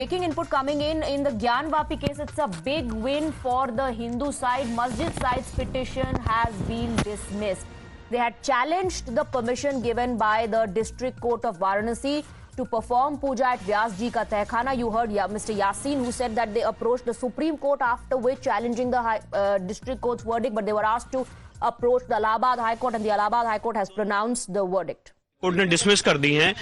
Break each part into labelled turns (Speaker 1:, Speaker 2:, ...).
Speaker 1: Breaking input coming in the Gyan Vapi case, it's a big win for the Hindu side. Masjid side's petition has been dismissed. They had challenged the permission given by the District Court of Varanasi to perform puja at Vyas Ji ka Tehkhana. You heard Mr. Yasin, who said that they approached the Supreme Court after which challenging the District Court's verdict, but they were asked to approach the Allahabad High Court, and the Allahabad High Court has pronounced the verdict.
Speaker 2: Court ने dismiss कर दी हैं,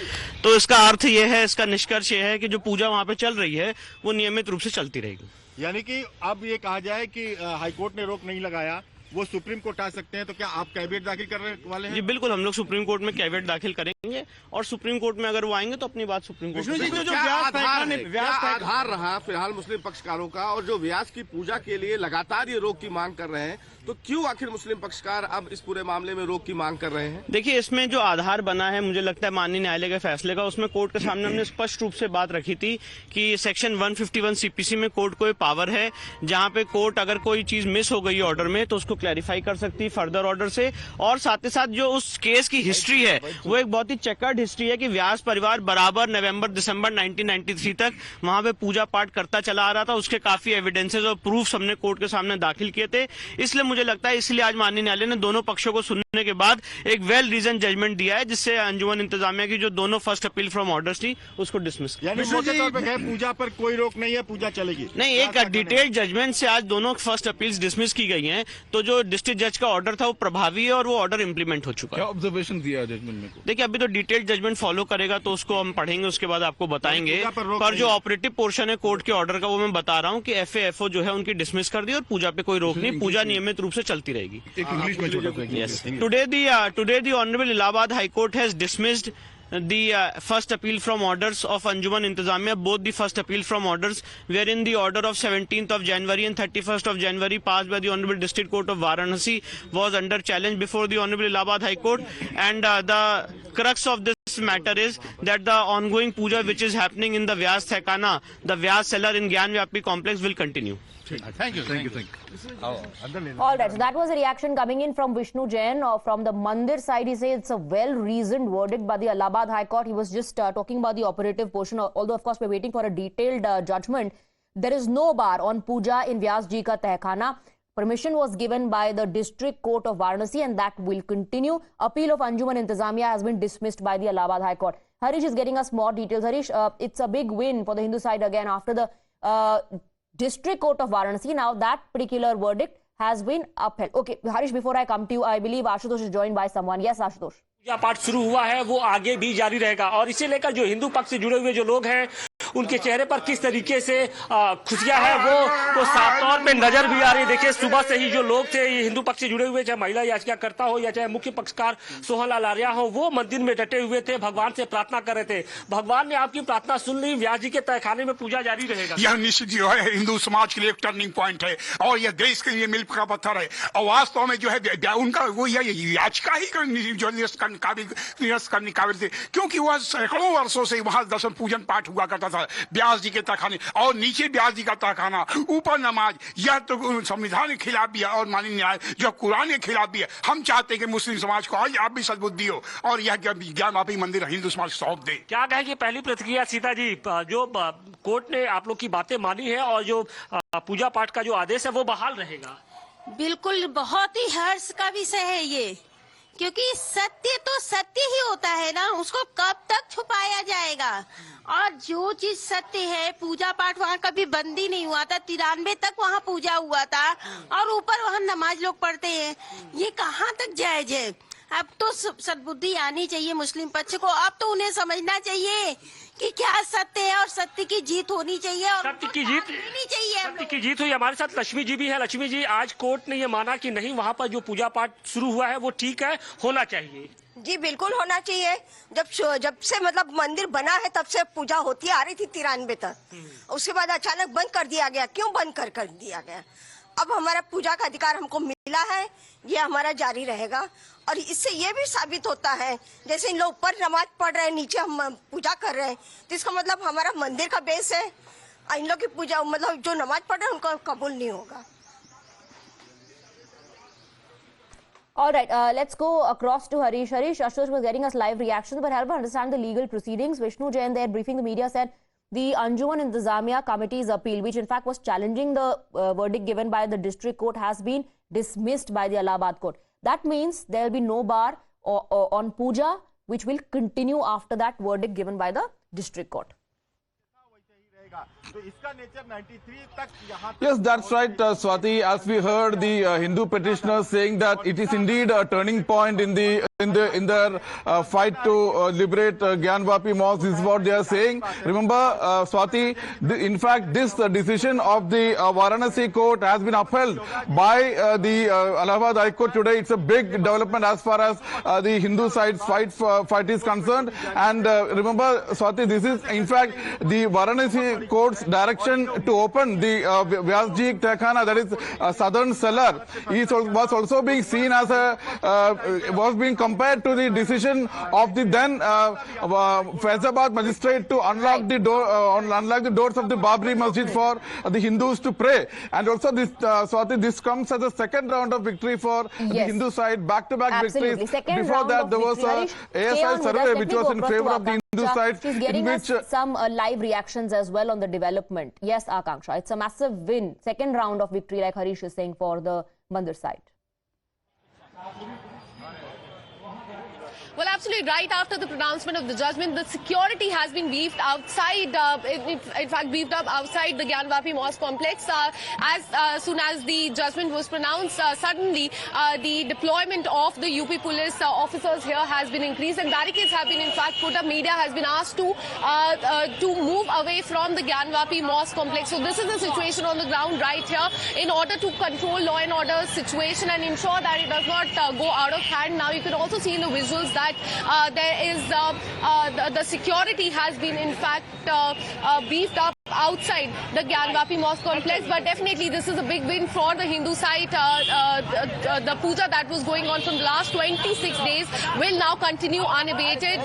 Speaker 2: तो इसका अर्थ ये है, इसका निष्कर्ष ये है कि जो पूजा वहां पे चल रही है वो नियमित रूप से चलती रहेगी।
Speaker 3: यानी कि अब ये कहा जाए कि हाईकोर्ट ने रोक नहीं लगाया, वो सुप्रीम कोर्ट आ सकते हैं, तो क्या आप कैविएट दाखिल करने वाले हैं?
Speaker 2: जी बिल्कुल, हम लोग सुप्रीम कोर्ट में कैविएट दाखिल करेंगे और सुप्रीम कोर्ट में अगर वो आएंगे तो अपनी बात सुप्रीम कोर्ट में।
Speaker 4: जो आधार रहा फिलहाल मुस्लिम पक्षकारों का, और जो व्यास की पूजा के लिए लगातार ये रोक की मांग कर रहे हैं, तो क्यों आखिर मुस्लिम पक्षकार अब इस पूरे मामले में रोक की मांग कर रहे हैं?
Speaker 2: देखिए, इसमें जो आधार बना है, मुझे लगता है माननीय न्यायालय के फैसले का, उसमें कोर्ट के सामने हमने स्पष्ट रूप से बात रखी थी कि सेक्शन 151 सीपीसी में कोर्ट को पावर है, जहां पे कोर्ट अगर कोई चीज मिस हो गई ऑर्डर में तो उसको क्लैरिफाई कर सकती है फर्दर ऑर्डर से। और साथ ही साथ जो उस केस की हिस्ट्री है वो एक बहुत ही चेकर्ड हिस्ट्री है कि व्यास परिवार बराबर नवंबर दिसंबर 1993 तक वहां पे पूजा पाठ करता चला आ रहा था। उसके काफी एविडेंसेस और प्रूफ्स हमने कोर्ट के सामने दाखिल किए थे। इसलिए मुझे लगता है, इसलिए आज माननीय न्यायालय ने दोनों पक्षों को सुनने के बाद एक वेल रीजन जजमेंट दिया है, जिससे अंजुमन इंतजामिया की जो दोनों फर्स्ट अपील फ्रॉम ऑर्डर्स थी उसको डिसमिस किया।
Speaker 3: यानी मोटे तौर पे पूजा पर कोई रोक नहीं है, पूजा चलेगी।
Speaker 2: नहीं, एक डिटेल्ड जजमेंट से आज दोनों फर्स्ट अपील्स डिसमिस की गई हैं, तो जो डिस्ट्रिक्ट जज का ऑर्डर था वो प्रभावी है और वो ऑर्डर इंप्लीमेंट हो चुका है।
Speaker 5: क्या ऑब्जर्वेशन दिया जजमेंट में?
Speaker 2: देखिए, अभी तो डिटेल्ड जजमेंट फॉलो करेगा तो उसको हम पढ़ेंगे, उसके बाद आपको बताएंगे। पर जो ऑपरेटिव पोर्शन है कोर्ट के ऑर्डर का वो मैं बता रहा हूँ कि एफएफओ जो है उनकी डिसमिस कर दी और पूजा पे कोई रोक नहीं, पूजा नियमित रूप से चलती रहेगी।
Speaker 5: इंग्लिश में
Speaker 2: Yes. Today the Honorable Allahabad High Court has dismissed the first appeal from orders of Anjuman Intizamiya. Both the first appeal from orders, wherein the order of 17th of January and 31st of January passed by the Honorable District Court of Varanasi was under challenge before the Honorable Allahabad High Court, and the crux of this matter is that the ongoing puja which is happening in the Vyas Tehkhana, the Vyas cellar in Gyan Vapi complex, will continue.
Speaker 5: Thank you.
Speaker 1: All right, so that was a reaction coming in from Vishnu Jain from the Mandir side. He says it's a well-reasoned verdict by the Allahabad High Court. He was just talking about the operative portion, although of course we're waiting for a detailed judgment. There is no bar on puja in Vyas Ji ka Tehkhana. Permission was given by the District Court of Varanasi, and that will continue. Appeal of Anjuman Intizamiya has been dismissed by the Allahabad High Court. Harish is getting us more details. Harish, it's a big win for the Hindu side again after the District Court of Varanasi. Now that particular verdict has been upheld. Okay, Harish, before I come to you, I believe Ashutosh is joined by someone. Yes, Ashutosh.
Speaker 6: पूजा पाठ शुरू हुआ है, वो आगे भी जारी रहेगा, और इसे लेकर जो हिंदू पक्ष से जुड़े हुए जो लोग हैं उनके चेहरे पर किस तरीके से खुशियां हैं वो साफ तौर पे नजर भी आ रही है। देखिए, सुबह से ही जो लोग थे ये हिंदू पक्ष से जुड़े हुए, चाहे महिला याचिकाकर्ता हो या चाहे मुख्य पक्षकार सोहनलाल आर्या हो, वो मंदिर में डटे हुए थे, भगवान से प्रार्थना कर रहे थे। भगवान ने आपकी प्रार्थना सुन ली, व्यास जी के तहखाने में पूजा जारी रहेगा।
Speaker 7: यह निश्चित जो है हिंदू समाज के लिए एक टर्निंग पॉइंट है और यह देश के लिए मील का पत्थर है, और वास्तव में जो है उनका वो याचिका ही जो निरस्त करने काबिल थे, क्योंकि वह सैकड़ों वर्षों से वहां दर्शन पूजन पाठ हुआ करता था व्यास जी के तहखाने, और नीचे व्यास जी का तहखाना, ऊपर नमाज। यह तो संविधान के खिलाफ भी है और माननीय न्याय जो कुरान के खिलाफ भी है। हम चाहते हैं कि मुस्लिम समाज को आज आप भी सद्बुद्धि हो और यह ज्ञान वापी मंदिर हिंदू समाज सौंप दे।
Speaker 6: क्या कहेंगे पहली प्रतिक्रिया सीता जी, जो कोर्ट ने आप लोग की बातें मानी है और जो पूजा पाठ का जो आदेश है वो बहाल रहेगा?
Speaker 8: बिल्कुल, बहुत ही हर्ष का विषय है ये, क्योंकि सत्य तो सत्य ही होता है ना, उसको कब तक छुपाया जाएगा। और जो चीज सत्य है, पूजा पाठ वहाँ कभी बंद ही नहीं हुआ था, 93 तक वहाँ पूजा हुआ था और ऊपर वहाँ नमाज लोग पढ़ते हैं। ये कहाँ तक जायज है? अब तो सद्बुद्धि आनी चाहिए मुस्लिम पक्ष को, अब तो उन्हें समझना चाहिए कि क्या सत्य है और सत्य की जीत होनी चाहिए और
Speaker 6: सत्य की जीत
Speaker 8: होनी चाहिए।
Speaker 6: सत्य की जीत हुई। हमारे साथ लक्ष्मी जी भी है। लक्ष्मी जी, आज कोर्ट ने ये माना कि नहीं, वहाँ पर जो पूजा पाठ शुरू हुआ है वो ठीक है, होना चाहिए।
Speaker 9: जी बिल्कुल होना चाहिए। जब से मतलब मंदिर बना है तब से पूजा होती आ रही थी 93 तक, उसके बाद अचानक बंद कर दिया गया। क्यों बंद कर दिया गया? अब हमारा पूजा का अधिकार हमको मिला है, ये हमारा जारी रहेगा। और इससे ये भी साबित होता है, जैसे इन लोग ऊपर नमाज पढ़ रहे हैं, नीचे हम पूजा कर रहे हैं, तो इसका मतलब हमारा मंदिर का बेस है, इन लोग की पूजा मतलब जो नमाज पढ़ रहे हैं उनको कबूल नहीं होगा।
Speaker 1: All right, let's go across to Harish. Harish, Ashutosh was getting us live reactions, but help us understand the legal proceedings. Vishnu Jain there briefing the media said the Anjuman Intizamiya Committee's appeal, which in fact was challenging the verdict given by the district court, has been dismissed by the Allahabad court. That means there will be no bar on puja, which will continue after that verdict given by the district court.
Speaker 5: Yes, that's right, Swati. As we heard the Hindu petitioners saying that it is indeed a turning point in their fight to liberate Gyan Vapi Mosque. This is what they are saying. Remember, Swati, in fact, this decision of the Varanasi court has been upheld by the Allahabad High Court today. It's a big development as far as the Hindu side's fight is concerned. And remember, Swati, this is in fact the Varanasi court's direction to open the Vyasji Tehkhana, that is southern cellar, was also being seen as was being compared to the decision of the then Faizabad magistrate to unlock the doors of the Babri Masjid for the Hindus to pray. And also this, Swati, this comes as a second round of victory for the Hindu side, back-to-back victories. Before that, there was ASI survey which was in favor of the Hindu side.
Speaker 1: She's getting us some live reactions as well on the development. Yes, Akanksha, it's a massive win. Second round of victory, like Harish is saying, for the Mandir side.
Speaker 10: Well, absolutely right. After the pronouncement of the judgment, the security has been beefed outside, in fact, beefed up outside the Gyan Vapi Mosque complex. As soon as the judgment was pronounced, suddenly the deployment of the UP police officers here has been increased, and barricades have been in fact put up. Media has been asked to move away from the Gyan Vapi Mosque complex. So this is the situation on the ground right here in order to control law and order situation and ensure that it does not go out of hand. Now you can also see in the visuals that there is the security has been in fact beefed up outside the Gyan Vapi Mosque complex, but definitely this is a big win for the Hindu side. The puja that was going on from the last 26 days will now continue unabated.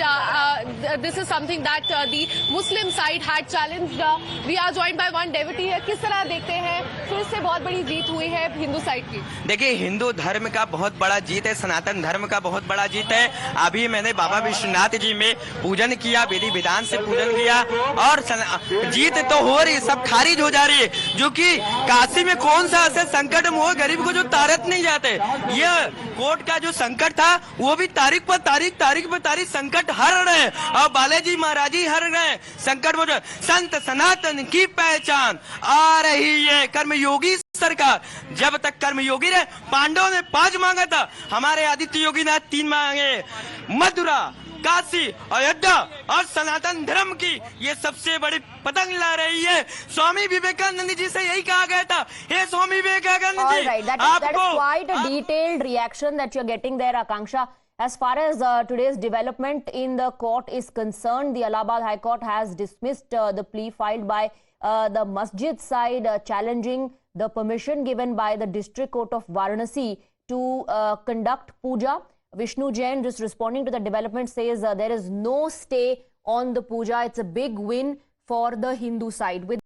Speaker 10: This is something that the Muslim side had challenged. We are joined by one devotee. किस तरह देखते हैं फिर से बहुत बड़ी जीत हुई है हिंदू साइड की?
Speaker 11: देखिए, हिंदू धर्म का बहुत बड़ा जीत है, सनातन धर्म का बहुत बड़ा जीत है। अभी मैंने बाबा विश्वनाथ जी में पूजन किया, विधि विधान से पूजन किया, और जीत तो हो रही, सब खारिज हो जा रही है। जो कि काशी में कौन सा ऐसे संकट में हो गरीब को जो तारत नहीं जाते, ये कोर्ट का जो संकट था वो भी तारीख पर तारीख संकट हर रहे हैं, और बालाजी महाराज ही हर रहे हैं संकट में। संत सनातन की पहचान आ रही है कर्मयोगी सरकार। जब तक कर्मयोगी रहे, पांडवों ने 5 मांगा था, हमारे आदित्य योगी ने 3 मांगे। मथुरा, काशी, अयोध्या और सनातन धर्म की ये सबसे बड़ी पतंग ला रही है। स्वामी विवेकानंद जी से यही कहा गया था, हे Swami Vivekananda ji,
Speaker 1: that is quite a detailed reaction that you're getting there, Akanksha. As far as today's development in the court is concerned, the Allahabad High Court has dismissed the plea filed by the masjid side challenging the permission given by the district court of Varanasi to conduct puja. Vishnu Jain, just responding to the development, says there is no stay on the puja. It's a big win for the Hindu side.